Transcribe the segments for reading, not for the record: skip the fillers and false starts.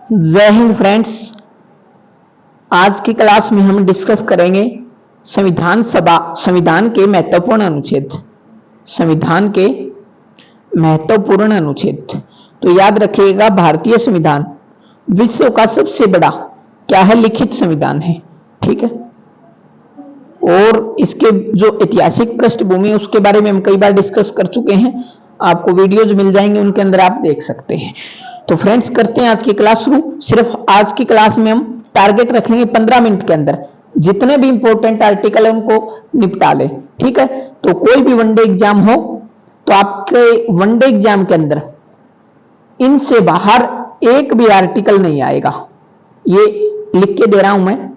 जय हिंद फ्रेंड्स। आज की क्लास में हम डिस्कस करेंगे संविधान के महत्वपूर्ण अनुच्छेद। संविधान के महत्वपूर्ण अनुच्छेद तो याद रखिएगा, भारतीय संविधान विश्व का सबसे बड़ा क्या है? लिखित संविधान है। ठीक है, और इसके जो ऐतिहासिक पृष्ठभूमि है उसके बारे में हम कई बार डिस्कस कर चुके हैं। आपको वीडियोज मिल जाएंगे, उनके अंदर आप देख सकते हैं। तो फ्रेंड्स, करते हैं आज की क्लास शुरू। सिर्फ आज की क्लास में हम टारगेट रखेंगे 15 मिनट के अंदर जितने भी इंपॉर्टेंट आर्टिकल है उनको निपटा लें। ठीक है, तो कोई भी वनडे एग्जाम हो तो आपके वनडे एग्जाम के अंदर इनसे बाहर एक भी आर्टिकल नहीं आएगा। ये लिख के दे रहा हूं मैं,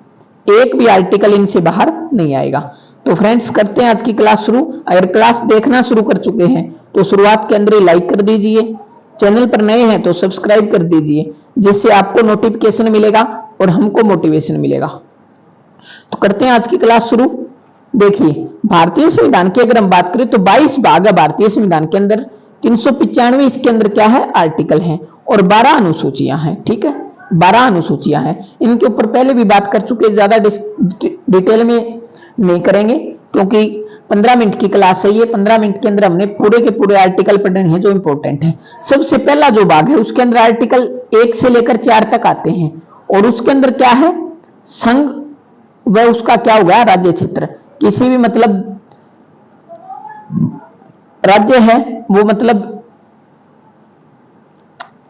एक भी आर्टिकल इनसे बाहर नहीं आएगा। तो फ्रेंड्स, करते हैं आज की क्लास शुरू। अगर क्लास देखना शुरू कर चुके हैं तो शुरुआत के अंदर ही लाइक कर दीजिए, चैनल पर नए हैं तो सब्सक्राइब कर दीजिए, जिससे आपको नोटिफिकेशन मिलेगा और हमको मोटिवेशन मिलेगा। तो करते हैं आज की क्लास शुरू। देखिए, भारतीय संविधान की अगर हम बात करें तो 22 भाग है भारतीय संविधान के अंदर, 395 इसके अंदर क्या है? आर्टिकल हैं, और 12 अनुसूचियां हैं। ठीक है, 12 अनुसूचियां हैं। इनके ऊपर पहले भी बात कर चुके, ज्यादा डिटेल में नहीं करेंगे क्योंकि 15 मिनट की क्लास है ये। 15 मिनट के अंदर हमने पूरे के पूरे आर्टिकल पढ़ने हैं जो इंपॉर्टेंट है। सबसे पहला जो भाग है उसके अंदर आर्टिकल 1 से लेकर 4 तक आते हैं, और उसके अंदर क्या है? संघ व उसका क्या होगा? राज्य क्षेत्र। किसी भी मतलब राज्य है वो, मतलब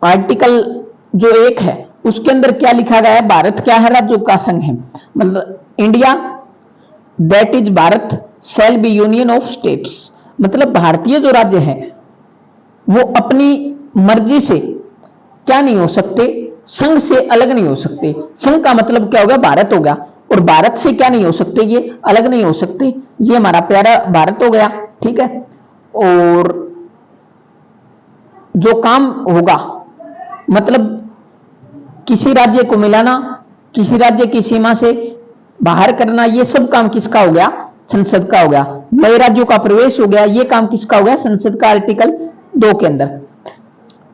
आर्टिकल जो 1 है उसके अंदर क्या लिखा गया है? भारत क्या है? राज्यों का संघ है। मतलब India that is Bharat shall be union of states. मतलब भारतीय जो राज्य है वो अपनी मर्जी से क्या नहीं हो सकते? संघ से अलग नहीं हो सकते। संघ का मतलब क्या हो गया? भारत हो गया, और भारत से क्या नहीं हो सकते? ये अलग नहीं हो सकते। ये हमारा प्यारा भारत हो गया। ठीक है, और जो काम होगा मतलब किसी राज्य को मिलाना, किसी राज्य की सीमा से बाहर करना, ये सब काम किसका हो गया? संसद का हो गया। नए राज्यों का प्रवेश हो गया, ये काम किसका हो गया? संसद का, आर्टिकल 2 के अंदर।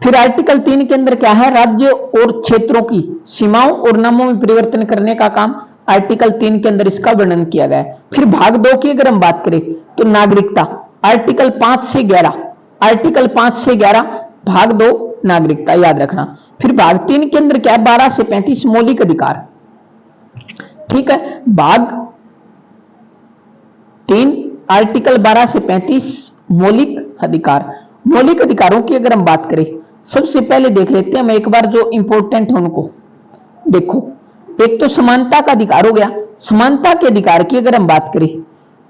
फिर आर्टिकल 3 के अंदर क्या है? राज्य और क्षेत्रों की सीमाओं और नामों में परिवर्तन करने का काम आर्टिकल 3 के अंदर इसका वर्णन किया गया है। फिर भाग 2 की अगर हम बात करें तो नागरिकता, आर्टिकल 5 से 11, आर्टिकल 5 से 11 भाग 2 नागरिकता, याद रखना। फिर भाग 3 के अंदर क्या है? 12 से 35 मौलिक अधिकार। ठीक है, भाग 3 आर्टिकल 12 से 35 मौलिक अधिकार। मौलिक अधिकारों की अगर हम बात करें, सबसे पहले देख लेते हैं हम एक बार जो इंपॉर्टेंट है उनको। देखो, एक तो समानता का अधिकार हो गया। समानता के अधिकार की अगर हम बात करें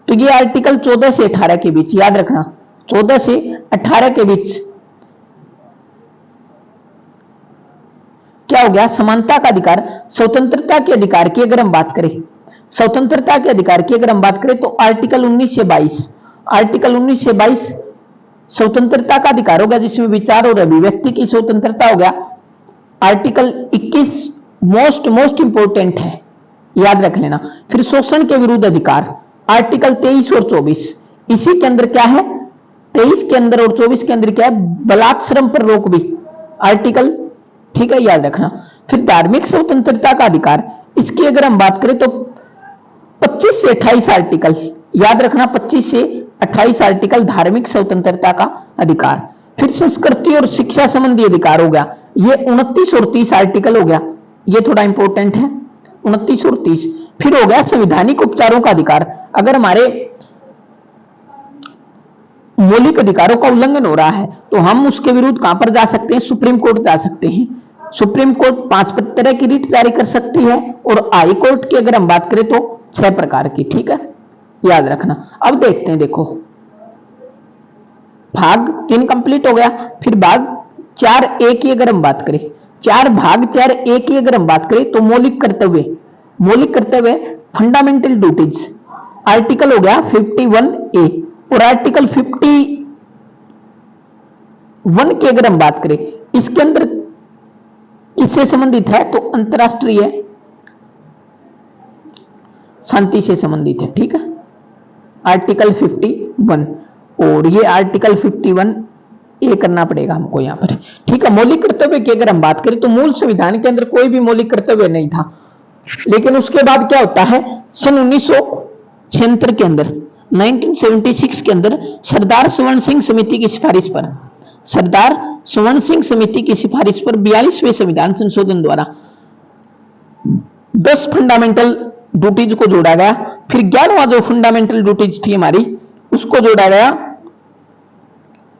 तो ये आर्टिकल 14 से 18 के बीच, याद रखना, 14 से 18 के बीच क्या हो गया? समानता का अधिकार। स्वतंत्रता के अधिकार की अगर हम बात करें, स्वतंत्रता के अधिकार की अगर हम बात करें तो आर्टिकल 19 से 22, आर्टिकल 19 से 22 स्वतंत्रता का अधिकार होगा, जिसमें विचार और अभिव्यक्ति की स्वतंत्रता हो गया। आर्टिकल 21 मोस्ट इंपोर्टेंट है, याद रख लेना। फिर शोषण के विरुद्ध अधिकार, आर्टिकल 23 और 24। इसी के अंदर क्या है? 23 के अंदर और 24 के अंदर क्या है? बलात्श्रम पर रोक भी, आर्टिकल। ठीक है, याद रखना। फिर धार्मिक स्वतंत्रता का अधिकार, इसकी अगर हम बात करें तो 25 से 28 आर्टिकल, याद रखना, 25 से 28 आर्टिकल धार्मिक स्वतंत्रता का अधिकार। फिर संस्कृति और शिक्षा संबंधी अधिकार हो गया, ये 29 और 30 आर्टिकल हो गया। ये थोड़ा इंपॉर्टेंट है, 29 और 30। फिर हो गया संवैधानिक उपचारों का अधिकार। अगर हमारे मौलिक अधिकारों का उल्लंघन हो रहा है तो हम उसके विरुद्ध कहां पर जा सकते हैं? सुप्रीम कोर्ट जा सकते हैं। सुप्रीम कोर्ट 5 तरह की रीट जारी कर सकती है, और हाई कोर्ट की अगर हम बात करें तो 6 प्रकार की। ठीक है, याद रखना। अब देखते हैं, देखो, भाग 3 कंप्लीट हो गया। फिर भाग 4A की अगर हम बात करें, भाग 4A की अगर हम बात करें तो मौलिक कर्तव्य, मौलिक कर्तव्य फंडामेंटल ड्यूटीज, आर्टिकल हो गया 51A। और आर्टिकल 51 की अगर हम बात करें, इसके अंदर किससे संबंधित है? तो अंतरराष्ट्रीय शांति से संबंधित है। ठीक है, आर्टिकल 51। और ये आर्टिकल 51 ये करना पड़ेगा हमको यहाँ पर। ठीक है, मौलिक कर्तव्य की अगर हम बात करें तो मूल संविधान के अंदर कोई भी मौलिक कर्तव्य नहीं था, लेकिन उसके बाद क्या होता है, सन 1976 के अंदर 1976 के अंदर सरदार स्वर्ण सिंह समिति की सिफारिश पर, सरदार स्वर्ण सिंह समिति की सिफारिश पर 42वें संविधान संशोधन द्वारा 10 फंडामेंटल ड्यूटीज को जोड़ा गया। फिर 11वां जो फंडामेंटल ड्यूटीज थी हमारी उसको जोड़ा गया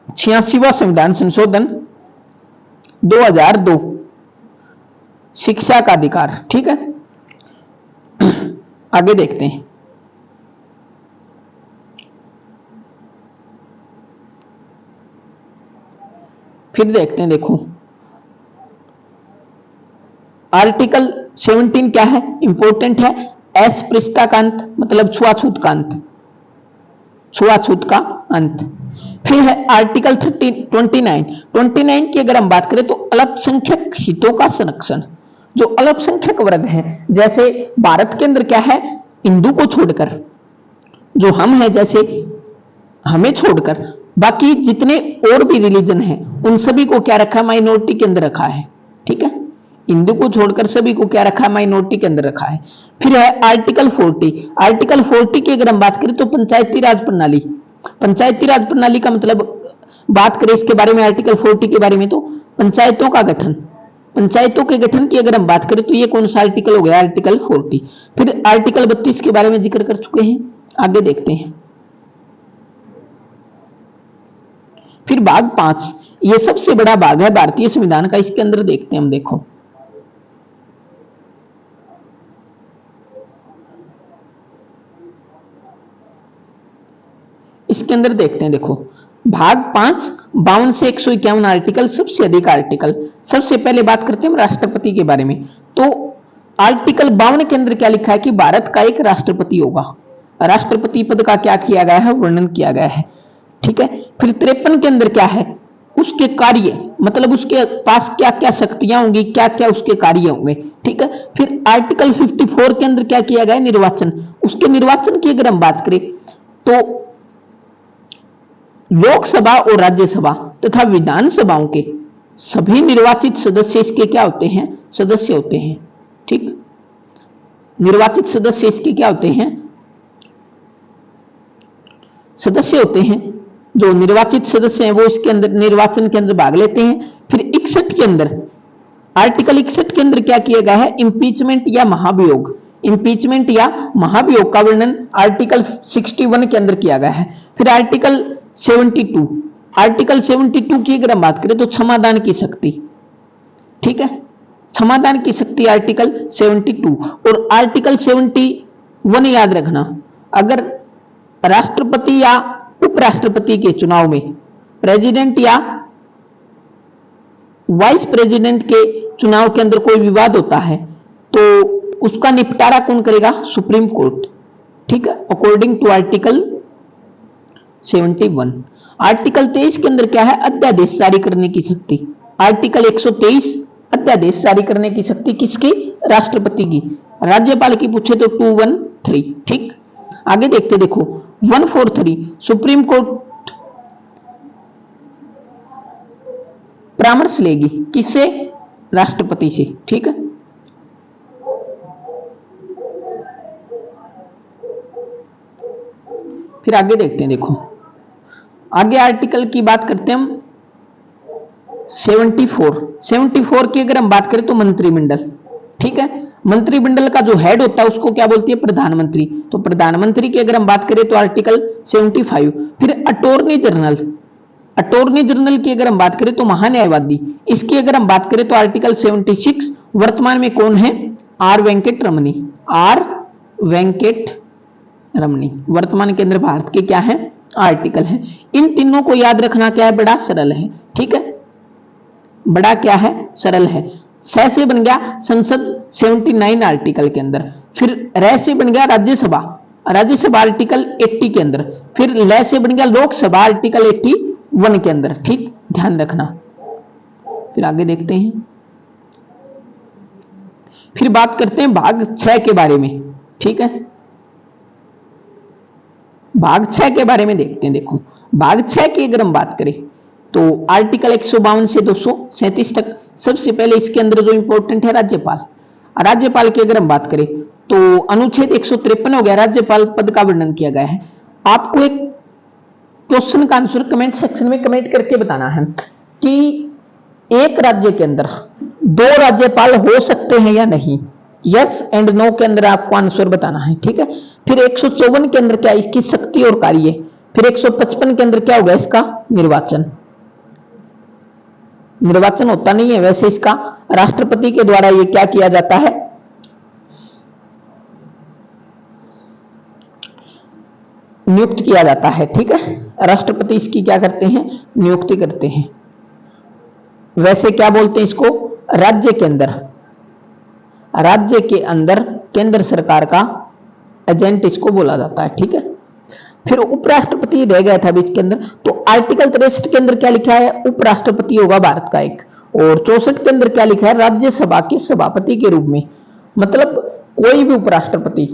86वां संविधान संशोधन 2002, शिक्षा का अधिकार। ठीक है, आगे देखते हैं। फिर देखते हैं, देखो आर्टिकल 17 क्या है, इंपॉर्टेंट है, अस्पृश्यता का अंत, मतलब छुआछूत का अंत, छुआछूत का अंत। फिर है आर्टिकल 29 की अगर हम बात करें तो अल्पसंख्यक हितों का संरक्षण। जो अल्पसंख्यक वर्ग है, जैसे भारत के अंदर क्या है, हिंदू को छोड़कर जो हम हैं, जैसे हमें छोड़कर बाकी जितने और भी रिलीजन हैं उन सभी को क्या रखा है, माइनॉरिटी के अंदर रखा है। ठीक है, हिंदू को छोड़कर सभी को क्या रखा है, माइनॉरिटी के अंदर रखा है। फिर है आर्टिकल 40। आर्टिकल 40 की अगर हम बात करें तो पंचायती राज प्रणाली, पंचायती राज प्रणाली का मतलब बात करें इसके बारे में, आर्टिकल 40 के बारे में, तो पंचायतों का गठन, पंचायतों के गठन की अगर हम बात करें तो ये कौन सा आर्टिकल हो गया, आर्टिकल 40। फिर आर्टिकल 32 के बारे में जिक्र कर चुके हैं, आगे देखते हैं। फिर भाग 5, ये सबसे बड़ा भाग है भारतीय संविधान का, इसके अंदर देखते हैं हम। देखो इसके अंदर देखते हैं, देखो भाग 5 52 से 151 आर्टिकल, सबसे अधिक आर्टिकल। सबसे पहले बात करते हैं हम राष्ट्रपति के बारे में। तो आर्टिकल 52 के अंदर क्या लिखा है कि भारत का एक राष्ट्रपति होगा। राष्ट्रपति पद का क्या किया गया है, वर्णन किया गया है। ठीक है, फिर 53 के अंदर क्या है, उसके कार्य, मतलब उसके पास क्या क्या शक्तियां होंगी, क्या क्या उसके कार्य होंगे। ठीक है, फिर आर्टिकल 54 के अंदर क्या किया गया है, निर्वाचन। उसके निर्वाचन की अगर हम बात करें तो लोकसभा और राज्यसभा तथा विधानसभाओं के सभी निर्वाचित सदस्य इसके क्या होते हैं, सदस्य होते हैं। ठीक, निर्वाचित सदस्य इसके क्या होते हैं, सदस्य होते हैं। जो निर्वाचित सदस्य हैं वो इसके अंदर निर्वाचन के अंदर भाग लेते हैं। फिर 61 के अंदर, आर्टिकल 61 के अंदर क्या किया गया है, इंपीचमेंट या महाभियोग, इंपीचमेंट या महाभियोग का वर्णन आर्टिकल 61 के अंदर किया गया है। फिर आर्टिकल 72, आर्टिकल 72 की अगर हम बात करें तो क्षमादान की शक्ति। ठीक है, क्षमादान की शक्ति आर्टिकल 72। और आर्टिकल 71 याद रखना, अगर राष्ट्रपति या उपराष्ट्रपति के चुनाव में प्रेसिडेंट या वाइस प्रेसिडेंट के चुनाव के अंदर कोई विवाद होता है तो उसका निपटारा कौन करेगा, सुप्रीम कोर्ट। ठीक है, अकॉर्डिंग टू आर्टिकल 71। आर्टिकल 23 के अंदर क्या है, अध्यादेश जारी करने की शक्ति। आर्टिकल 123, अध्यादेश जारी करने की शक्ति किसकी, राष्ट्रपति की। राज्यपाल की पूछे तो 213। ठीक, आगे देखते, देखो 143, सुप्रीम कोर्ट परामर्श लेगी, किससे, राष्ट्रपति से। ठीक है, फिर आगे देखते हैं, देखो आगे आर्टिकल की बात करते हैं हम 74 की अगर हम बात करें तो मंत्रिमंडल। ठीक है, मंत्रिमंडल का जो हेड होता है उसको क्या बोलती है, प्रधानमंत्री। तो प्रधानमंत्री की अगर हम बात करें तो आर्टिकल 75। फिर अटॉर्नी जनरल, अटॉर्नी जनरल की अगर हम बात करें तो महान्यायवादी। इसकी अगर हम बात करें तो आर्टिकल 76। वर्तमान में कौन है, आर वेंकट रमनी, आर वेंकट रमनी वर्तमान के अंदर भारत के क्या है, आर्टिकल है। इन तीनों को याद रखना क्या है, बड़ा सरल है। ठीक है, बड़ा क्या है, सरल है। स से बन गया संसद 79 आर्टिकल के अंदर। फिर र से बन गया राज्यसभा, राज्यसभा आर्टिकल 80 के अंदर। फिर ल से बन गया लोकसभा आर्टिकल 81 के अंदर। ठीक, ध्यान रखना। फिर आगे देखते हैं, फिर बात करते हैं भाग 6 के बारे में। ठीक है, भाग 6 के बारे में देखते हैं। देखो भाग 6 की अगर हम बात करें तो आर्टिकल 152 से 237 तक सबसे पहले इसके अंदर जो इंपॉर्टेंट है राज्यपाल। राज्यपाल की अगर हम बात करें तो अनुच्छेद 153 हो गया, राज्यपाल पद का वर्णन किया गया है। आपको एक क्वेश्चन का आंसर कमेंट सेक्शन में कमेंट करके बताना है कि एक राज्य के अंदर 2 राज्यपाल हो सकते हैं या नहीं। यस एंड नो के अंदर आपको आंसर बताना है, ठीक है। फिर 154 के अंदर क्या है इसकी शक्ति और कार्य। फिर 155 के अंदर क्या होगा इसका निर्वाचन। निर्वाचन होता नहीं है वैसे, इसका राष्ट्रपति के द्वारा ये क्या किया जाता है, नियुक्त किया जाता है, ठीक है। राष्ट्रपति इसकी क्या करते हैं, नियुक्ति करते हैं। वैसे क्या बोलते हैं इसको, राज्य के अंदर केंद्र सरकार का एजेंट इसको बोला जाता है, ठीक है। फिर उपराष्ट्रपति रह गया था बीच के अंदर, तो आर्टिकल 63 के अंदर क्या लिखा है, उपराष्ट्रपति होगा भारत का एक। और 64 के अंदर क्या लिखा है, राज्यसभा के सभापति के रूप में। मतलब कोई भी उपराष्ट्रपति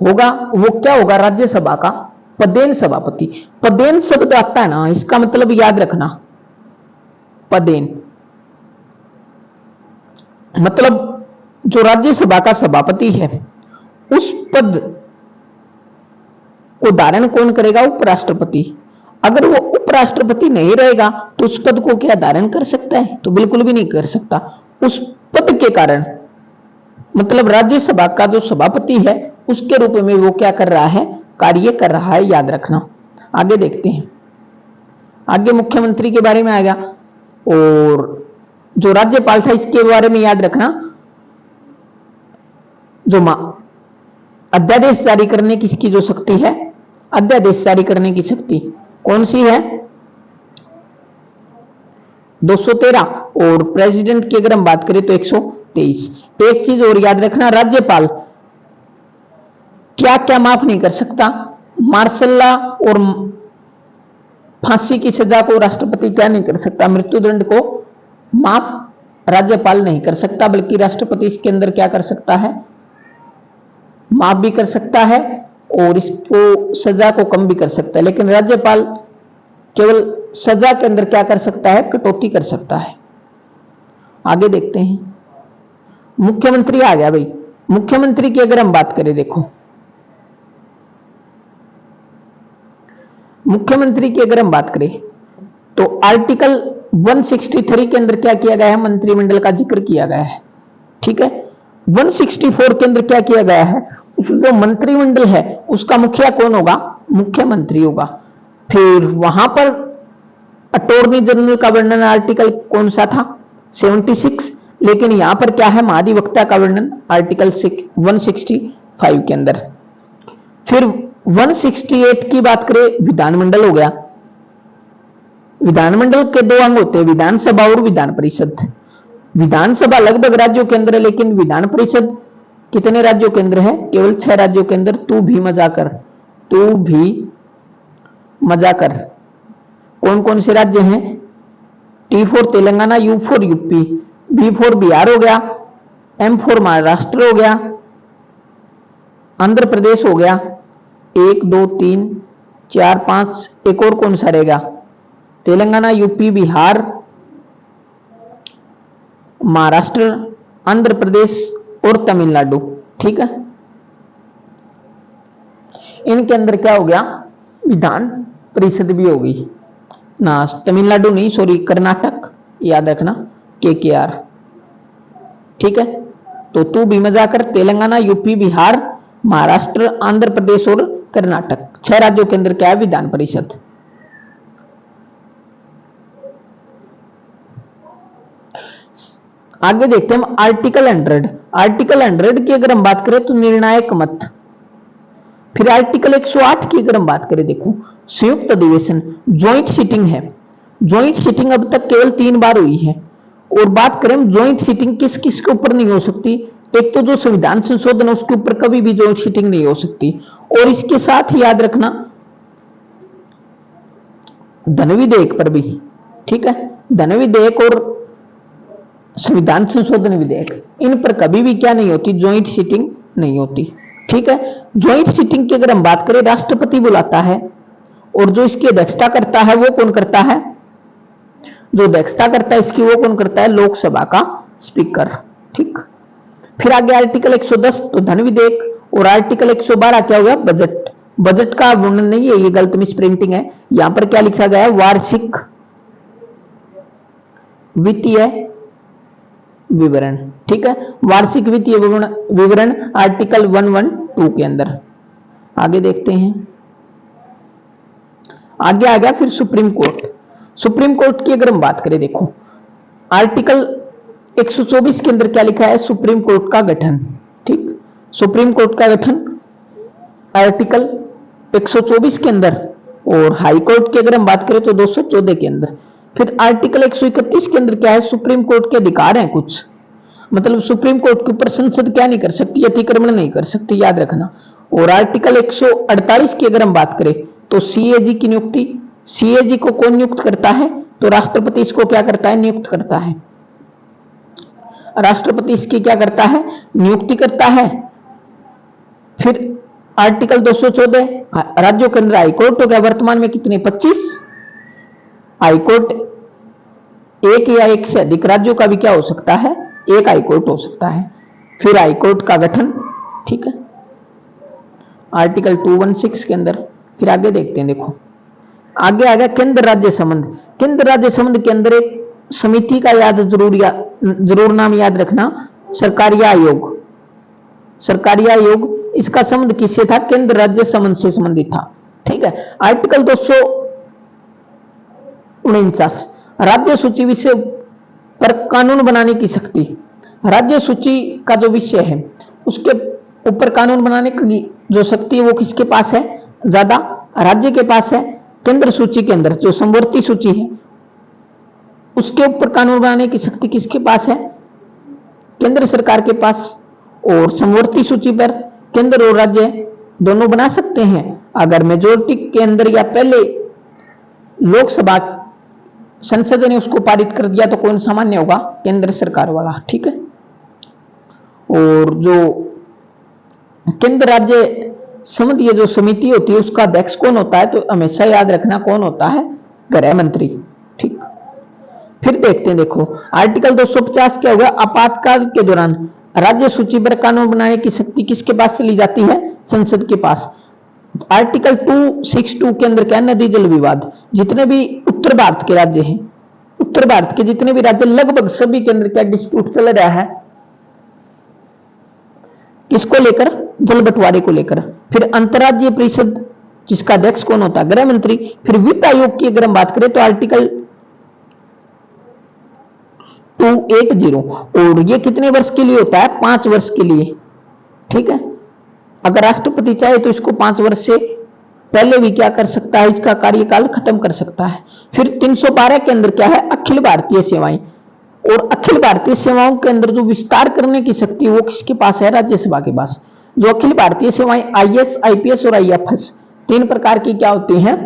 होगा वो क्या होगा, राज्यसभा का पदेन सभापति। पदेन शब्द आता है ना, इसका मतलब याद रखना, पदेन मतलब जो राज्यसभा का सभापति है उस पद को धारण कौन करेगा, उपराष्ट्रपति। अगर वो उपराष्ट्रपति नहीं रहेगा तो उस पद को क्या धारण कर सकता है, तो बिल्कुल भी नहीं कर सकता। उस पद के कारण मतलब राज्यसभा का जो सभापति है उसके रूप में वो क्या कर रहा है, कार्य कर रहा है, याद रखना। आगे देखते हैं, आगे मुख्यमंत्री के बारे में आएगा। और जो राज्यपाल था इसके बारे में याद रखना, जो अध्यादेश जारी करने की इसकी जो शक्ति है, अध्यादेश जारी करने की शक्ति कौन सी है, 213। और प्रेसिडेंट की अगर हम बात करें तो 123। एक चीज और याद रखना, राज्यपाल क्या क्या माफ नहीं कर सकता, मार्शल लॉ और फांसी की सजा को राष्ट्रपति क्या नहीं कर सकता, मृत्युदंड को माफ राज्यपाल नहीं कर सकता, बल्कि राष्ट्रपति इसके अंदर क्या कर सकता है, माफ भी कर सकता है और इसको सजा को कम भी कर सकता है। लेकिन राज्यपाल केवल सजा के अंदर क्या कर सकता है, कटौती कर सकता है। आगे देखते हैं, मुख्यमंत्री आ गया भाई। मुख्यमंत्री की अगर हम बात करें, देखो मुख्यमंत्री की अगर हम बात करें तो आर्टिकल 163 के अंदर क्या किया गया है, मंत्रिमंडल का जिक्र किया गया है, ठीक है। 164 के अंदर क्या किया गया है, जो मंत्रिमंडल है उसका मुखिया कौन होगा, मुख्यमंत्री होगा। फिर वहां पर अटॉर्नी जनरल का वर्णन आर्टिकल कौन सा था, 76। लेकिन यहां पर क्या है, महाधिवक्ता का वर्णन आर्टिकल 165 के अंदर। फिर 168 की बात करें, विधानमंडल हो गया। विधानमंडल के 2 अंग होते हैं, विधानसभा और विधान परिषद। विधानसभा लगभग राज्यों के अंदर है, लेकिन विधान परिषद कितने राज्यों के अंदर है, केवल 6 राज्यों के अंदर। तू भी मजा कर, तू भी मजा कर। कौन कौन से राज्य हैं, T for Telangana, U for UP, B for Bihar हो गया, M फॉर महाराष्ट्र हो गया, आंध्र प्रदेश हो गया। 1 2 3 4 5, एक और कौन सा रहेगा, तेलंगाना, यूपी, बिहार, महाराष्ट्र, आंध्र प्रदेश और तमिलनाडु, ठीक है। इनके अंदर क्या हो गया, विधान परिषद भी हो गई ना, तमिलनाडु नहीं सॉरी कर्नाटक, याद रखना KKR, ठीक है। तो तू भी मजा कर, तेलंगाना, यूपी, बिहार, महाराष्ट्र, आंध्र प्रदेश और कर्नाटक, 6 राज्यों के अंदर क्या है, विधान परिषद। आगे देखते हैं हम आर्टिकल 100। आर्टिकल 100 की अगर हम बात करें तो निर्णायक मत। फिर आर्टिकल 108 की अगर हम बात करें, देखो संयुक्त अधिवेशन, ज्वाइंट सिटिंग है। ज्वाइंट सिटिंग अब तक केवल 3 बार हुई है। और बात करें हम ज्वाइंट सिटिंग किस किस के ऊपर नहीं हो सकती, एक तो जो संविधान संशोधन है उसके ऊपर कभी भी ज्वाइंट सिटिंग नहीं हो सकती। और इसके साथ ही याद रखना धन विधेयक पर भी, ठीक है, धन विधेयक और संविधान संशोधन विधेयक, इन पर कभी भी क्या नहीं होती, ज्वाइंट सिटिंग नहीं होती, ठीक है। ज्वाइंट सिटिंग की अगर हम बात करें, राष्ट्रपति बुलाता है और जो इसकी अध्यक्षता करता है वो कौन करता है, जो अध्यक्षता करता है इसकी वो कौन करता है? लोकसभा का स्पीकर। ठीक, फिर आगे आर्टिकल 110 तो धन विधेयक, और आर्टिकल 112 क्या हो गया? बजट। बजट का वर्णन नहीं है, ये गलत मिस प्रिंटिंग है, यहां पर क्या लिखा गया है? वार्षिक वित्तीय विवरण। ठीक है, वार्षिक वित्तीय विवरण आर्टिकल 112 के अंदर। आगे देखते हैं, आगे आ गया फिर सुप्रीम कोर्ट। सुप्रीम कोर्ट की अगर हम बात करें, देखो आर्टिकल 124 के अंदर क्या लिखा है? सुप्रीम कोर्ट का गठन। ठीक, सुप्रीम कोर्ट का गठन आर्टिकल 124 के अंदर, और हाई कोर्ट की अगर हम बात करें तो 214 के अंदर। फिर आर्टिकल 131 के अंदर क्या है? सुप्रीम कोर्ट के अधिकार हैं कुछ, मतलब सुप्रीम कोर्ट के ऊपर संसद क्या नहीं कर सकती? अतिक्रमण नहीं कर सकती, याद रखना। और आर्टिकल 148 की अगर हम बात करें तो सीएजी की नियुक्ति, सीएजी को कौन नियुक्त करता है? तो राष्ट्रपति इसको क्या करता है? नियुक्त करता है। राष्ट्रपति इसकी क्या करता है? नियुक्ति करता है। फिर आर्टिकल 214 राज्यों के अंदर हाईकोर्ट हो गया, वर्तमान में कितने? 25 हाईकोर्ट, एक या एक से अधिक राज्यों का भी क्या हो सकता है? एक हाईकोर्ट हो सकता है। फिर हाईकोर्ट का गठन। ठीक है, आर्टिकल 216 के अंदर। फिर आगे देखते हैं, देखो आगे आ गया केंद्र राज्य संबंध। केंद्र राज्य संबंध के अंदर एक समिति का जरूर नाम याद रखना, सरकारी आयोग। सरकारी आयोग, इसका संबंध किससे था? केंद्र राज्य संबंध से संबंधित था। ठीक है, आर्टिकल 249 राज्य सूची विषय पर कानून बनाने की शक्ति। राज्य सूची का जो विषय है उसके ऊपर कानून बनाने की जो शक्ति है वो किसके पास है? ज्यादा राज्य के पास है। केंद्र सूची के अंदर जो समवर्ती सूची है उसके ऊपर कानून बनाने की शक्ति किसके पास है? केंद्र सरकार के पास। और समवर्ती सूची पर केंद्र और राज्य दोनों बना सकते हैं, अगर मेजोरिटी के अंदर या पहले लोकसभा संसद ने उसको पारित कर दिया तो कौन सामान्य होगा? केंद्र सरकार वाला। ठीक है, और जो केंद्र राज्य संबंध ये जो समिति होती है उसका अध्यक्ष कौन होता है? तो हमेशा याद रखना कौन होता है? गृह मंत्री। ठीक, फिर देखते हैं, देखो आर्टिकल 250 क्या होगा? आपातकाल के दौरान राज्य सूची पर कानून बनाने की शक्ति किसके पास चली जाती है? संसद के पास। आर्टिकल 262 के अंदर क्या? नदी जल विवाद। जितने भी उत्तर भारत के राज्य हैं, उत्तर भारत के जितने भी राज्य, लगभग सभी के अंदर क्या डिस्प्यूट चल रहा है? किसको लेकर? जल बंटवारे को लेकर। फिर अंतर्राज्यीय परिषद जिसका अध्यक्ष कौन होता है? गृह मंत्री। फिर वित्त आयोग की अगर हम बात करें तो आर्टिकल 280, और ये कितने वर्ष के लिए होता है? 5 वर्ष के लिए। ठीक है, अगर राष्ट्रपति चाहे तो इसको 5 वर्ष से पहले भी क्या कर सकता है? इसका कार्यकाल खत्म कर सकता है। फिर 312 के अंदर क्या है? अखिल भारतीय सेवाएं, और अखिल भारतीय सेवाओं के अंदर जो विस्तार करने की शक्ति वो किसके पास है? राज्यसभा के पास। जो अखिल भारतीय सेवाएं आईएएस, आईपीएस और आईएफएस 3 प्रकार की क्या होती हैं?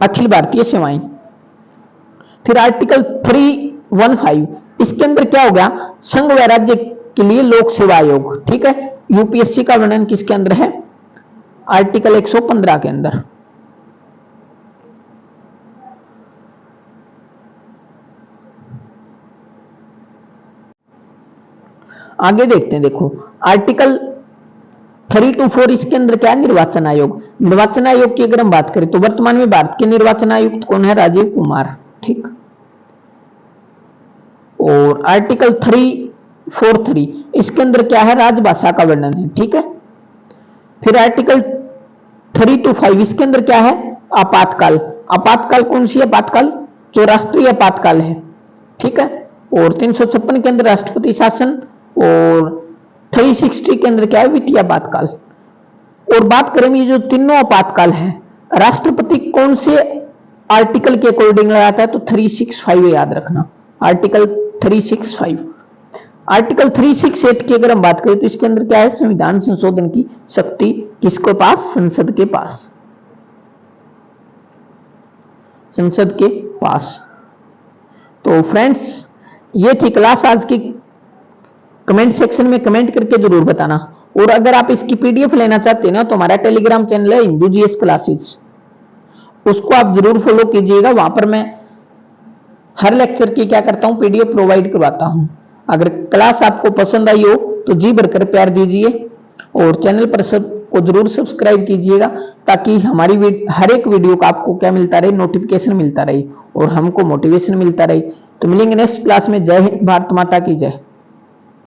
अखिल भारतीय सेवाएं। फिर आर्टिकल 315 इसके अंदर क्या हो गया? संघ व राज्य के लिए लोक सेवा आयोग। ठीक है, यूपीएससी का वर्णन किसके अंदर है? आर्टिकल 115 के अंदर। आगे देखते हैं, देखो आर्टिकल 324 इसके अंदर क्या है? निर्वाचन आयोग। निर्वाचन आयोग की अगर हम बात करें तो वर्तमान में भारत के निर्वाचन आयुक्त कौन है? राजीव कुमार। ठीक, और आर्टिकल 343 इसके अंदर क्या है? राजभाषा का वर्णन है। ठीक है, फिर आर्टिकल 325 इसके अंदर क्या है? आपातकाल। आपातकाल कौन सी आपातकाल? जो राष्ट्रीय आपातकाल है। ठीक है, और 356 के अंदर राष्ट्रपति शासन, और 360 के अंदर क्या है? वित्तीय आपातकाल। और बात करें ये जो तीनों आपातकाल है राष्ट्रपति कौन से आर्टिकल के अकॉर्डिंग लगाता है? तो 365 याद रखना, आर्टिकल 365। आर्टिकल 368 की अगर हम बात करें तो इसके अंदर क्या है? संविधान संशोधन की शक्ति किसके पास? संसद के पास। संसद के पास। तो फ्रेंड्स ये थी क्लास आज की। कमेंट सेक्शन में कमेंट करके जरूर बताना, और अगर आप इसकी पीडीएफ लेना चाहते हैं ना तो हमारा टेलीग्राम चैनल है हिंदू जीएस क्लासेस, उसको आप जरूर फॉलो कीजिएगा। वहां पर मैं हर लेक्चर की क्या करता हूं, पीडीएफ प्रोवाइड करवाता हूं। अगर क्लास आपको पसंद आई हो तो जी भरकर प्यार दीजिए और चैनल पर सब को जरूर सब्सक्राइब कीजिएगा, ताकि हमारी हर एक वीडियो का आपको क्या मिलता रहे, नोटिफिकेशन मिलता रहे और हमको मोटिवेशन मिलता रहे। तो मिलेंगे नेक्स्ट क्लास में। जय हिंद, भारत माता की जय।